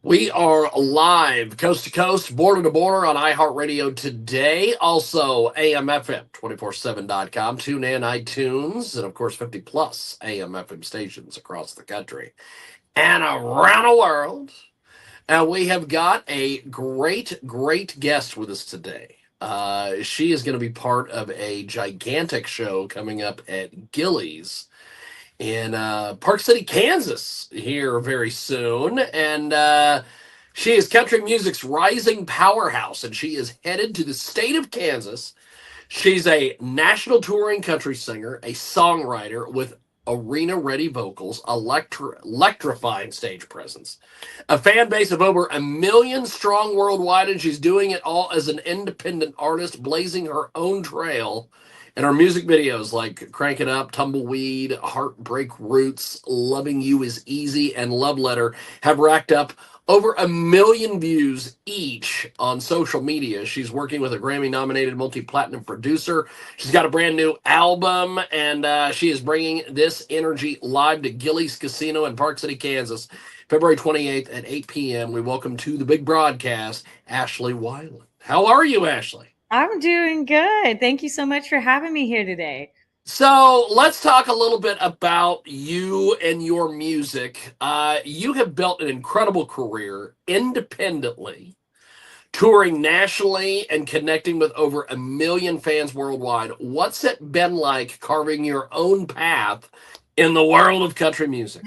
We are live, coast to coast, border to border on iHeartRadio today. Also, AMFM247.com. Tune in, iTunes, and of course, 50 plus AMFM stations across the country and around the world. And we have got a great guest with us today. She is going to be part of a gigantic show coming up at Gillies in Park City, Kansas, here very soon. And she is country music's rising powerhouse, and she is headed to the state of Kansas. She's a national touring country singer, a songwriter with arena ready vocals, electrifying stage presence, a fan base of over 1 million strong worldwide, and she's doing it all as an independent artist, blazing her own trail. And our music videos like Crank It Up, Tumbleweed, Heartbreak Roots, Loving You Is Easy, and Love Letter have racked up over 1 million views each on social media. She's working with a Grammy-nominated multi-platinum producer. She's got a brand new album, and she is bringing this energy live to Gillies Casino in Park City, Kansas, February 28th at 8 p.m. We welcome to the big broadcast, Ashley Wineland. How are you, Ashley? I'm doing good. Thank you so much for having me here today. So let's talk a little bit about you and your music. You have built an incredible career independently, touring nationally and connecting with over 1 million fans worldwide. What's it been like carving your own path in the world of country music?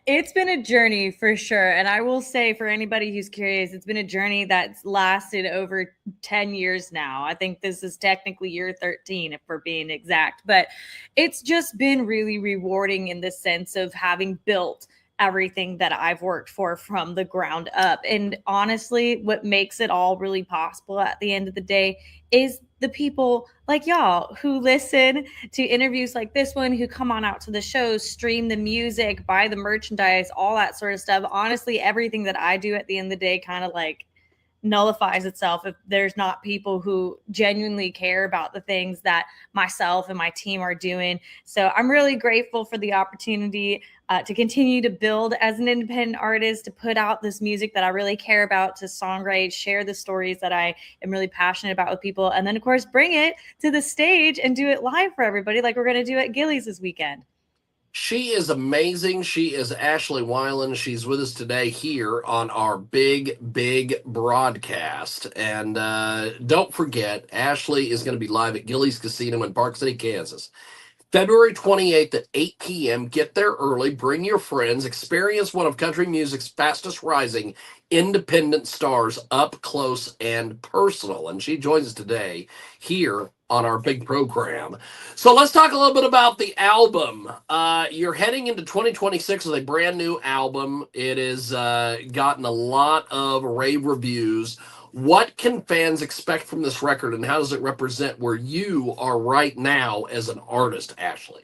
It's been a journey for sure. And I will say, for anybody who's curious, it's been a journey that's lasted over 10 years now. I think this is technically year 13, if we're being exact. But it's just been really rewarding in the sense of having built everything that I've worked for from the ground up. And honestly, what makes it all really possible at the end of the day is the people like y'all who listen to interviews like this one, who come on out to the shows, stream the music, buy the merchandise, all that sort of stuff. Honestly, everything that I do at the end of the day kind of like nullifies itself if there's not people who genuinely care about the things that myself and my team are doing. So I'm really grateful for the opportunity to continue to build as an independent artist, to put out this music that I really care about, to songwrite, share the stories that I am really passionate about with people, and then of course bring it to the stage and do it live for everybody like we're going to do at Gillies this weekend. She is amazing. She is Ashley Wineland. She's with us today here on our big broadcast. And don't forget, Ashley is going to be live at Gillies Casino in Park City, Kansas, February 28th at 8 p.m. Get there early, bring your friends, experience one of country music's fastest rising independent stars up close and personal. And she joins us today here on our big program. So let's talk a little bit about the album. You're heading into 2026 with a brand new album. It has gotten a lot of rave reviews. What can fans expect from this record, and how does it represent where you are right now as an artist, Ashley?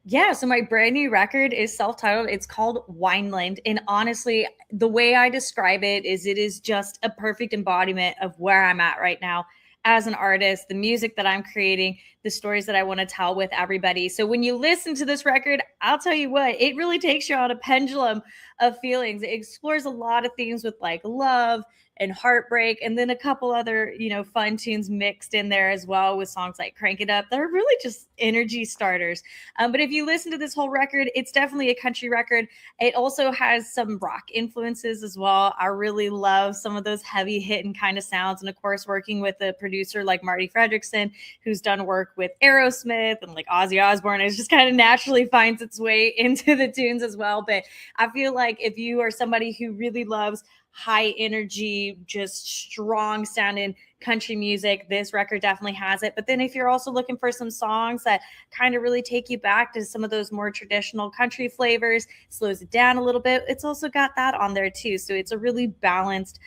Yeah, so my brand new record is self-titled. It's called Wineland. And honestly, the way I describe it is just a perfect embodiment of where I'm at right now as an artist, the music that I'm creating, the stories that I want to tell with everybody. So when you listen to this record, I'll tell you what, it really takes you on a pendulum of feelings. It explores a lot of themes with like love and heartbreak, and then a couple other, fun tunes mixed in there as well with songs like Crank It Up. They're really just energy starters. But if you listen to this whole record, it's definitely a country record. It also has some rock influences as well. I really love some of those heavy hitting kind of sounds. And of course, working with a producer like Marty Fredrickson, who's done work with Aerosmith and like Ozzy Osbourne, it just kind of naturally finds its way into the tunes as well. But I feel like if you are somebody who really loves high energy, just strong sounding country music, this record definitely has it. But then if you're also looking for some songs that kind of really take you back to some of those more traditional country flavors, slows it down a little bit, it's also got that on there too. So it's a really balanced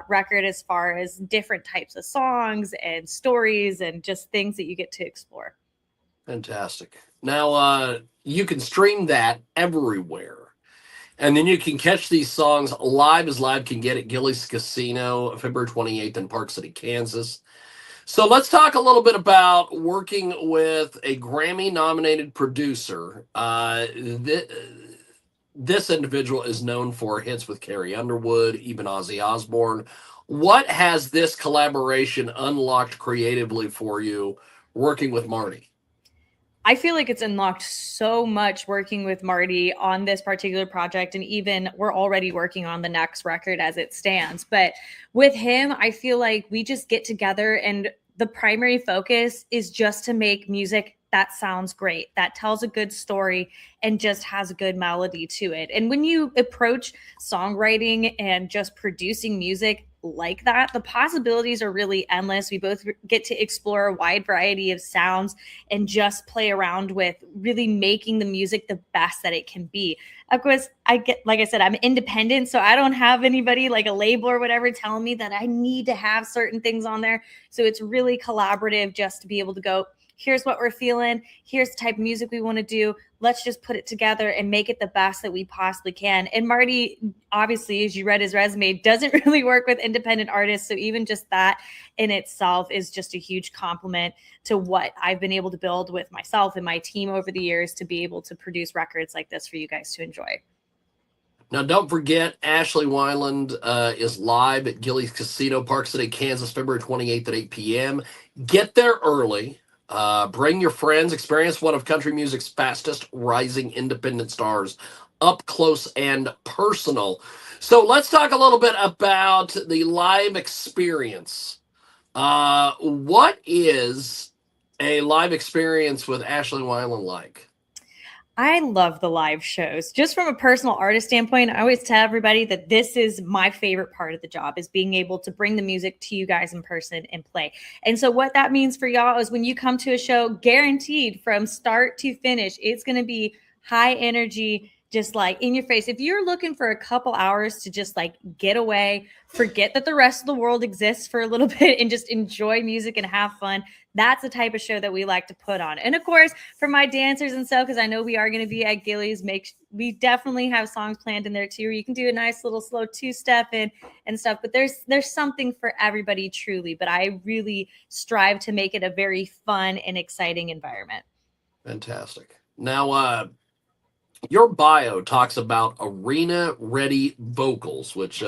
record as far as different types of songs and stories and just things that you get to explore. Fantastic. Now, you can stream that everywhere. And then you can catch these songs live as live can get at Gillies Casino, February 28th in Park City, Kansas. So let's talk a little bit about working with a Grammy-nominated producer. this individual is known for hits with Carrie Underwood, even Ozzy Osbourne. What has this collaboration unlocked creatively for you working with Marty? I feel like it's unlocked so much working with Marty on this particular project. And even we're already working on the next record as it stands. But with him, I feel like we just get together and the primary focus is just to make music that sounds great, that tells a good story, and just has a good melody to it. And when you approach songwriting and just producing music like that, the possibilities are really endless. We both get to explore a wide variety of sounds and just play around with really making the music the best that it can be. Of course, like I said, I'm independent, so I don't have anybody like a label or whatever telling me that I need to have certain things on there. So it's really collaborative just to be able to go, here's what we're feeling, here's the type of music we want to do. Let's just put it together and make it the best that we possibly can. And Marty, obviously, as you read his resume, doesn't really work with independent artists. So even just that in itself is just a huge compliment to what I've been able to build with myself and my team over the years to be able to produce records like this for you guys to enjoy. Now, don't forget, Ashley Wineland is live at Gillies Casino, Park City, Kansas, February 28th at 8 p.m. Get there early. Bring your friends. Experience one of country music's fastest rising independent stars up close and personal. So let's talk a little bit about the live experience. What is a live experience with Ashley Wineland like? I love the live shows. Just from a personal artist standpoint, I always tell everybody that this is my favorite part of the job, is being able to bring the music to you guys in person and play. And so what that means for y'all is when you come to a show, guaranteed from start to finish, it's going to be high energy, just like in your face. If you're looking for a couple hours to just like get away, forget that the rest of the world exists for a little bit and just enjoy music and have fun, that's the type of show that we like to put on. And of course, for my dancers and stuff, because I know we are going to be at Gillies, we definitely have songs planned in there too, where you can do a nice little slow two-step and stuff. But there's something for everybody truly. But I really strive to make it a very fun and exciting environment. Fantastic. Now, your bio talks about arena-ready vocals, which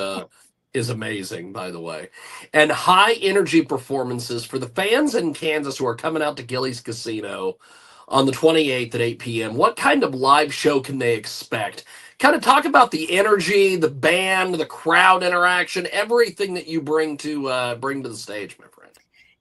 is amazing, by the way, and high energy performances for the fans in Kansas who are coming out to Gillies Casino on the 28th at 8 p.m. What kind of live show can they expect? Kind of talk about the energy, the band, the crowd interaction, everything that you bring to the stage, my friend.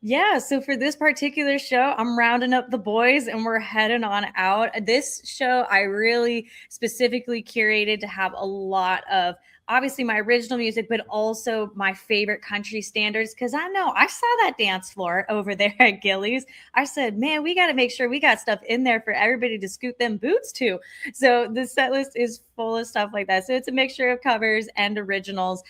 Yeah, so for this particular show, I'm rounding up the boys and we're heading on out. This show I really specifically curated to have a lot of obviously my original music, but also my favorite country standards. Cause I know I saw that dance floor over there at Gillies. I said, man, we got to make sure we got stuff in there for everybody to scoot them boots to. So the set list is full of stuff like that. So it's a mixture of covers and originals.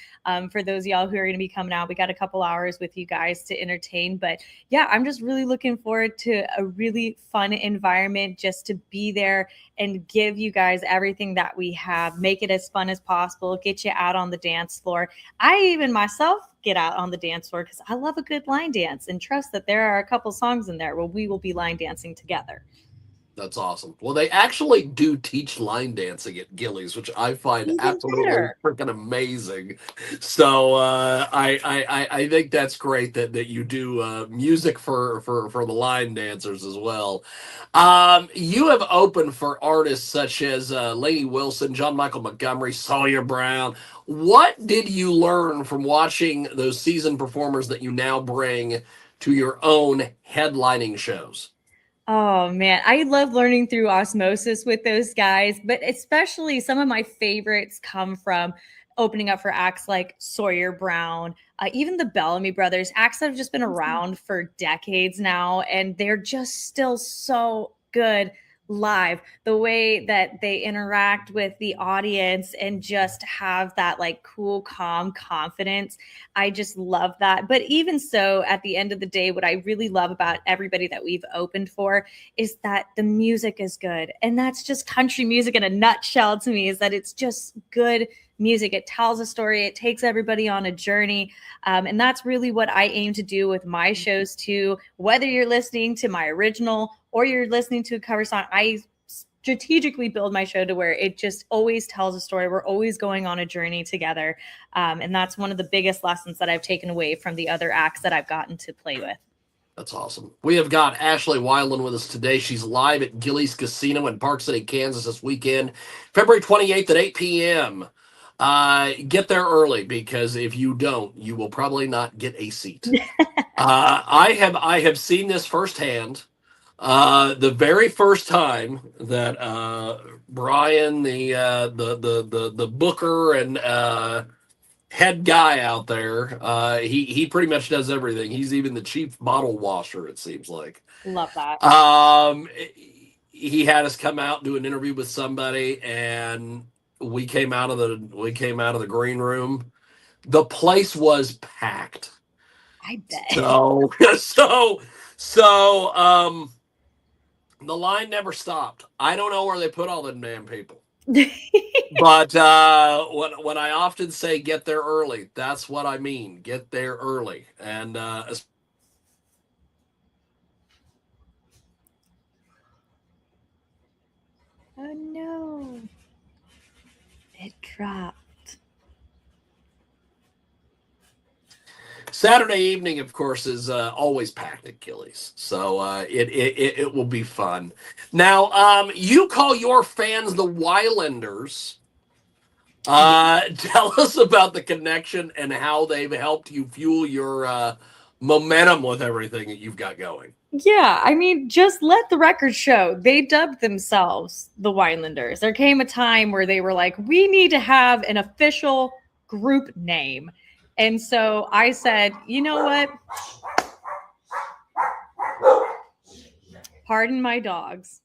For those of y'all who are going to be coming out, we got a couple hours with you guys to entertain. But yeah, I'm just really looking forward to a really fun environment just to be there and give you guys everything that we have, make it as fun as possible, get you out on the dance floor. I even myself get out on the dance floor because I love a good line dance, and trust that there are a couple songs in there where we will be line dancing together. That's awesome. Well, they actually do teach line dancing at Gillies, which I find Even absolutely better. freaking amazing. So I think that's great that you do music for the line dancers as well. You have opened for artists such as Lady Wilson, John Michael Montgomery, Sawyer Brown. What did you learn from watching those seasoned performers that you now bring to your own headlining shows? Oh man, I love learning through osmosis with those guys, but especially some of my favorites come from opening up for acts like Sawyer Brown, even the Bellamy Brothers, acts that have just been around for decades now, and they're just still so good live. The way that they interact with the audience and just have that like cool, calm confidence. I just love that. But even so, at the end of the day, what I really love about everybody that we've opened for is that the music is good. And that's just country music in a nutshell to me, is that it's just good music. It tells a story. It takes everybody on a journey. And that's really what I aim to do with my shows too. Whether you're listening to my original or you're listening to a cover song, I strategically build my show to where it just always tells a story. We're always going on a journey together. And that's one of the biggest lessons that I've taken away from the other acts that I've gotten to play with. That's awesome. We have got Ashley Wineland with us today. She's live at Gillies Casino in Park City, Kansas this weekend, February 28th at 8 p.m. Get there early, because if you don't, you will probably not get a seat. I have seen this firsthand. The very first time that Brian, the booker and head guy out there, he pretty much does everything. He's even the chief bottle washer, it seems like. Love that. He had us come out and do an interview with somebody, and we came out of the green room. The place was packed. I bet. So the line never stopped. I don't know where they put all them damn people. But when I often say get there early, that's what I mean. Get there early. And oh no, it dropped. Saturday evening, of course, is always packed at Gillies, so it will be fun. Now, you call your fans the Winelanders. Tell us about the connection and how they've helped you fuel your momentum with everything that you've got going. Yeah, I mean, just let the record show. They dubbed themselves the Winelanders. There came a time where they were like, we need to have an official group name. And so I said, you know what? Pardon my dogs.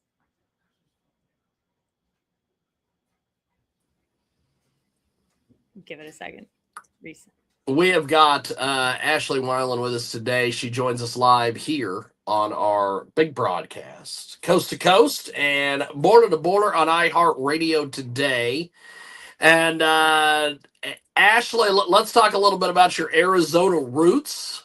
Give it a second. Reset. We have got Ashley Wineland with us today. She joins us live here on our big broadcast, coast to coast and border to border on iHeartRadio today. And Ashley, let's talk a little bit about your Arizona roots.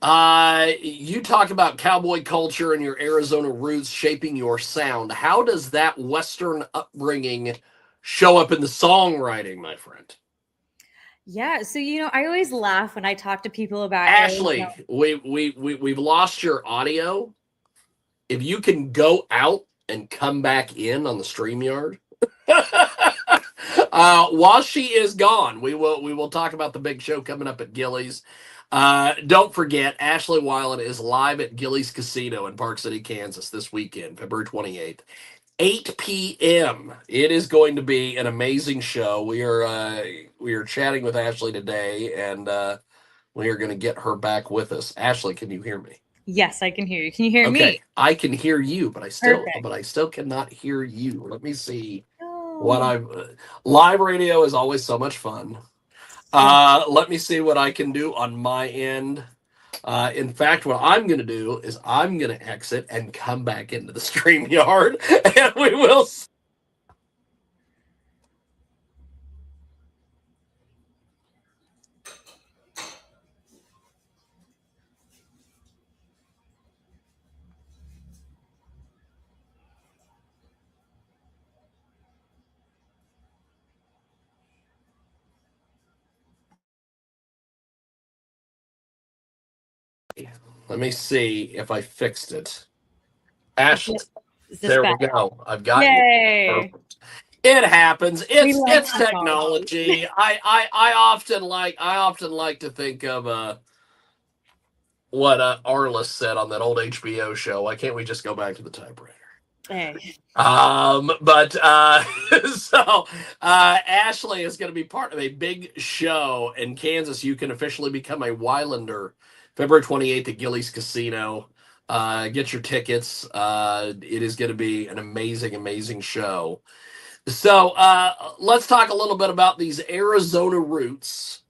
You talk about cowboy culture and your Arizona roots shaping your sound. How does that Western upbringing show up in the songwriting, my friend? Yeah, so I always laugh when I talk to people about Ashley. We've lost your audio. If you can go out and come back in on the StreamYard. While she is gone, we will talk about the big show coming up at Gillies. Don't forget, Ashley Wineland is live at Gillies Casino in Park City, Kansas this weekend, February 28th, 8 p.m. It is going to be an amazing show. We are chatting with Ashley today, and we are going to get her back with us. Ashley, can you hear me? Yes, I can hear you. Can you hear me? Okay, I can hear you, but I still cannot hear you. Let me see what I've. Live radio is always so much fun. Let me see what I can do on my end. In fact, what I'm going to do is I'm going to exit and come back into the StreamYard, and we will. Let me see if I fixed it. Ashley, there we go. I've got you. Perfect. It happens. It's technology. I often like to think of what Arliss said on that old HBO show. Why can't we just go back to the typewriter? Hey. So Ashley is going to be part of a big show in Kansas. You can officially become a Winelander February 28th at Gillies Casino. Get your tickets. It is going to be an amazing show. So let's talk a little bit about these Arizona roots.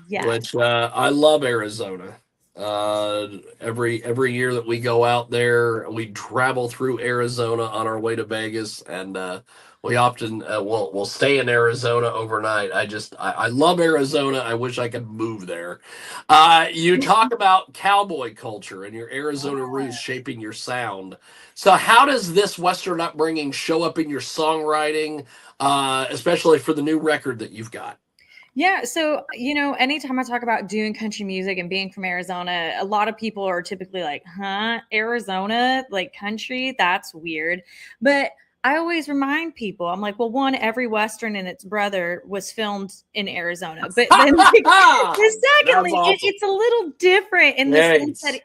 Yeah. Which I love Arizona. Every year that we go out there, we travel through Arizona on our way to Vegas, and We often will stay in Arizona overnight. I love Arizona. I wish I could move there. You talk about cowboy culture and your Arizona roots shaping your sound. So how does this Western upbringing show up in your songwriting, especially for the new record that you've got? Yeah, so anytime I talk about doing country music and being from Arizona, a lot of people are typically like, "Huh, Arizona, like country? That's weird." But I always remind people, I'm like, "Well, one, every Western and its brother was filmed in Arizona." But then, like, That's secondly, awesome. it's a little different in the sense that Yes.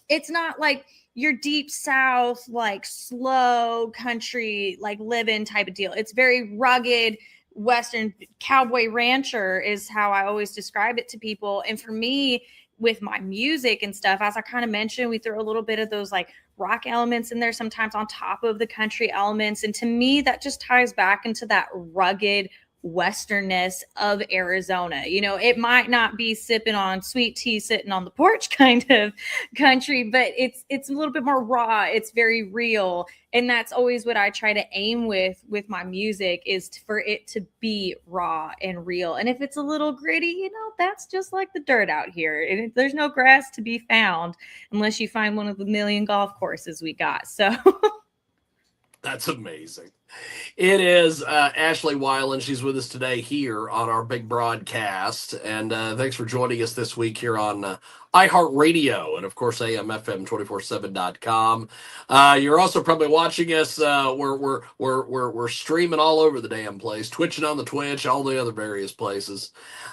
it's not like your deep south, like slow country, like live in type of deal. It's very rugged. Western cowboy rancher is how I always describe it to people. And for me, with my music and stuff, as I kind of mentioned, we throw a little bit of those like rock elements in there sometimes on top of the country elements. And to me, that just ties back into that rugged westernness of Arizona. It might not be sipping on sweet tea sitting on the porch kind of country, but it's a little bit more raw. It's very real, and that's always what I try to aim with my music is for it to be raw and real. And if it's a little gritty, that's just like the dirt out here, and there's no grass to be found unless you find one of the million golf courses we got. So That's amazing. It is Ashley Wineland. She's with us today here on our big broadcast. And thanks for joining us this week here on iHeartRadio and, of course, AMFM247.com. You're also probably watching us. We're streaming all over the damn place, twitching on the Twitch, all the other various places.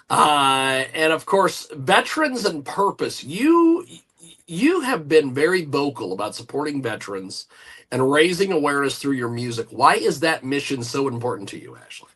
And, of course, Veterans and Purpose. You have been very vocal about supporting veterans and raising awareness through your music. Why is that mission so important to you, Ashley?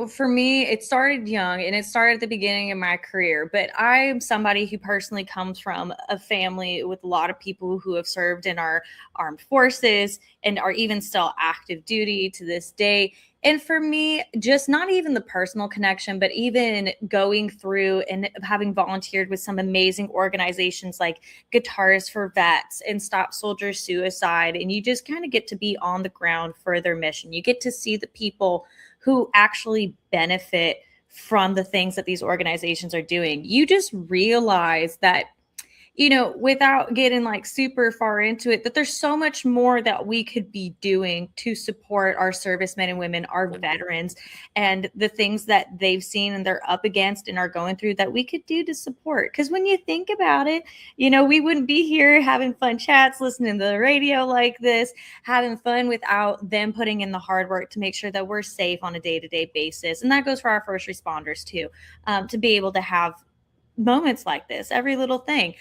For me, it started young and it started at the beginning of my career. But I am somebody who personally comes from a family with a lot of people who have served in our armed forces and are even still active duty to this day. And for me, just not even the personal connection, but even going through and having volunteered with some amazing organizations like Guitarists for Vets and Stop Soldier Suicide. And you just kind of get to be on the ground for their mission. You get to see the people who actually benefit from the things that these organizations are doing. You just realize that, without getting like super far into it, that there's so much more that we could be doing to support our servicemen and women, our veterans, and the things that they've seen and they're up against and are going through that we could do to support. Because when you think about it, we wouldn't be here having fun chats, listening to the radio like this, having fun without them putting in the hard work to make sure that we're safe on a day-to-day basis. And that goes for our first responders too, to be able to have moments like this, every little thing.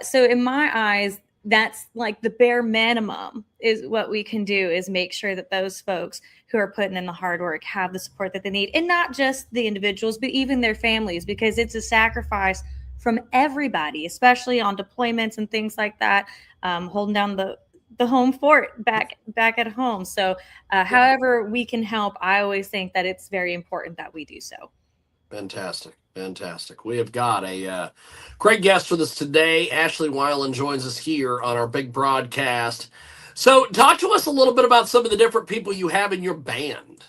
So in my eyes, that's like the bare minimum is what we can do is make sure that those folks who are putting in the hard work have the support that they need, and not just the individuals, but even their families, because it's a sacrifice from everybody, especially on deployments and things like that, holding down the home fort back at home. So however we can help, I always think that it's very important that we do so. Fantastic. Fantastic. We have got a great guest with us today. Ashley Wineland joins us here on our big broadcast. So, talk to us a little bit about some of the different people you have in your band.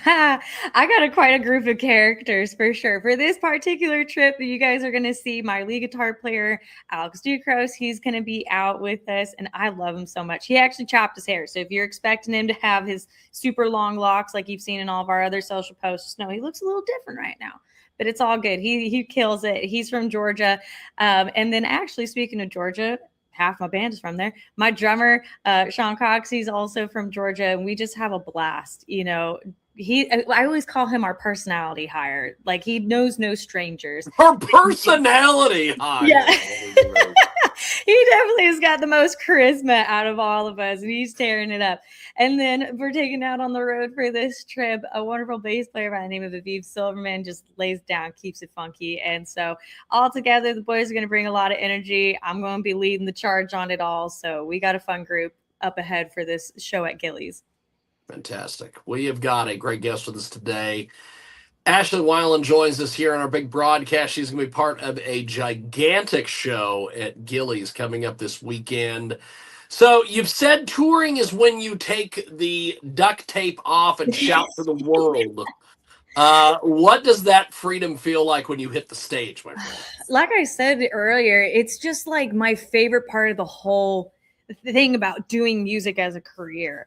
I got quite a group of characters for sure. For this particular trip, you guys are going to see my lead guitar player, Alex Ducros. He's going to be out with us, and I love him so much. He actually chopped his hair. So if you're expecting him to have his super long locks like you've seen in all of our other social posts, no, he looks a little different right now. But it's all good. He kills it. He's from Georgia. And then actually, speaking of Georgia, half my band is from there. My drummer, Sean Cox, he's also from Georgia, and we just have a blast. I always call him our personality hire. Like, he knows no strangers. Her personality hire. Yeah. He definitely has got the most charisma out of all of us, and he's tearing it up. And then we're taking out on the road for this trip. A wonderful bass player by the name of Aviv Silverman just lays down, keeps it funky. And so all together, the boys are going to bring a lot of energy. I'm going to be leading the charge on it all. So we got a fun group up ahead for this show at Gillies. Fantastic. We have got a great guest with us today. Ashley Wineland joins us here on our big broadcast. She's going to be part of a gigantic show at Gillies coming up this weekend. So you've said touring is when you take the duct tape off and shout to the world. What does that freedom feel like when you hit the stage, my friend? Like I said earlier, it's just like my favorite part of the whole thing about doing music as a career.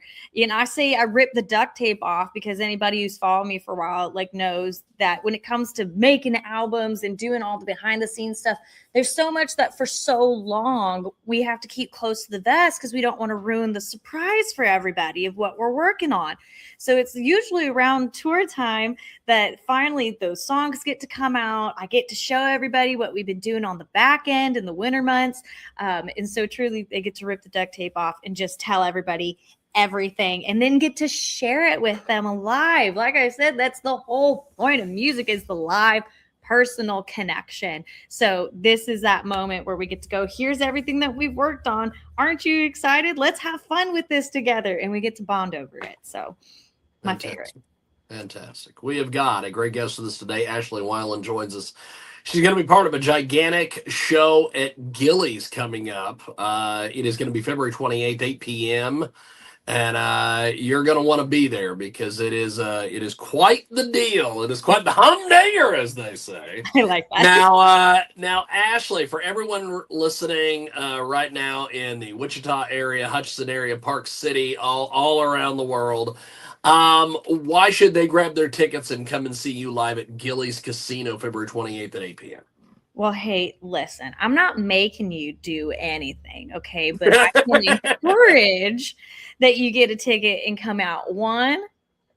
I say I rip the duct tape off because anybody who's followed me for a while like knows that when it comes to making albums and doing all the behind the scenes stuff, there's so much that for so long we have to keep close to the vest because we don't want to ruin the surprise for everybody of what we're working on. So it's usually around tour time that finally those songs get to come out. I get to show everybody what we've been doing on the back end in the winter months. And so truly they get to rip the duct tape off and just tell everybody everything and then get to share it with them live. Like I said, that's the whole point of music, is the live personal connection. So this is that moment where we get to go, here's everything that we've worked on. Aren't you excited? Let's have fun with this together. And we get to bond over it. So my favorite. Fantastic. We have got a great guest with us today. Ashley Wineland joins us. She's going to be part of a gigantic show at Gillies coming up. It is going to be February 28th, 8 p.m. And you're going to want to be there because it is quite the deal. It is quite the humdinger, as they say. I like that. Now, Ashley, for everyone listening right now in the Wichita area, Hutchinson area, Park City, all around the world, why should they grab their tickets and come and see you live at Gillies Casino February 28th at 8 p.m.? Well, hey, listen, I'm not making you do anything, okay? But I can encourage that you get a ticket and come out. One,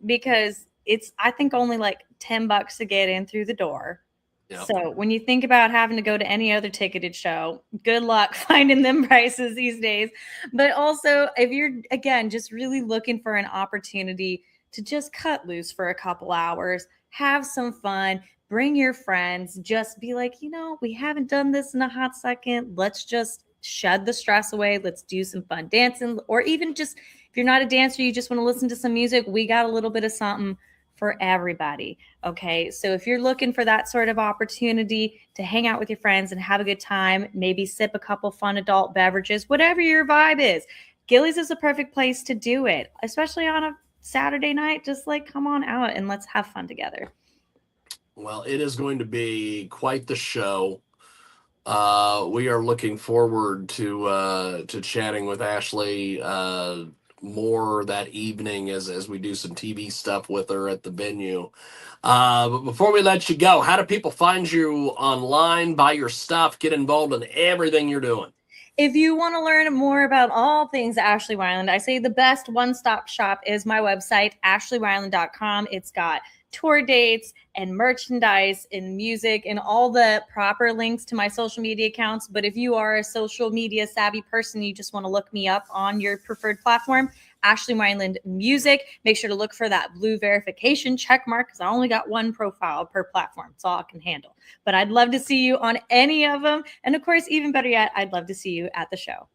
because it's, I think, only like $10 to get in through the door. Yep. So when you think about having to go to any other ticketed show, good luck finding them prices these days. But also, if you're, again, just really looking for an opportunity to just cut loose for a couple hours, have some fun, bring your friends, just be like, we haven't done this in a hot second. Let's just shed the stress away. Let's do some fun dancing. Or even just, if you're not a dancer, you just want to listen to some music, we got a little bit of something for everybody. Okay. So if you're looking for that sort of opportunity to hang out with your friends and have a good time, maybe sip a couple fun adult beverages, whatever your vibe is, Gillies is a perfect place to do it, especially on a Saturday night. Just like, come on out and let's have fun together. Well, it is going to be quite the show. We are looking forward to chatting with Ashley more that evening as we do some TV stuff with her at the venue. But before we let you go, how do people find you online, buy your stuff, get involved in everything you're doing? If you want to learn more about all things Ashley Wineland, I say the best one-stop shop is my website, ashleywineland.com. It's got tour dates and merchandise and music and all the proper links to my social media accounts. But if you are a social media savvy person, you just want to look me up on your preferred platform, Ashley Wineland Music. Make sure to look for that blue verification check mark because I only got one profile per platform. It's all I can handle. But I'd love to see you on any of them. And of course, even better yet, I'd love to see you at the show.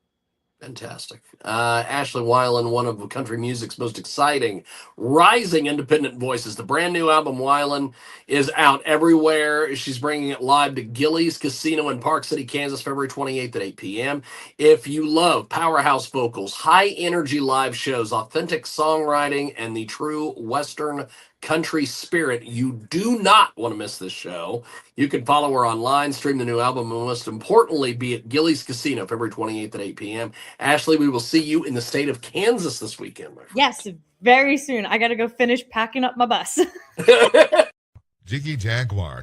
Fantastic. Ashley Wineland, one of country music's most exciting, rising independent voices. The brand new album, Wineland, is out everywhere. She's bringing it live to Gillies Casino in Park City, Kansas, February 28th at 8 p.m. If you love powerhouse vocals, high-energy live shows, authentic songwriting, and the true Western country spirit, you do not want to miss this show. You can follow her online, stream the new album, and most importantly, be at Gillies Casino February 28th at 8 p.m. Ashley, we will see you in the state of Kansas this weekend, my friend. Yes, very soon. I got to go finish packing up my bus. Jiggy Jaguar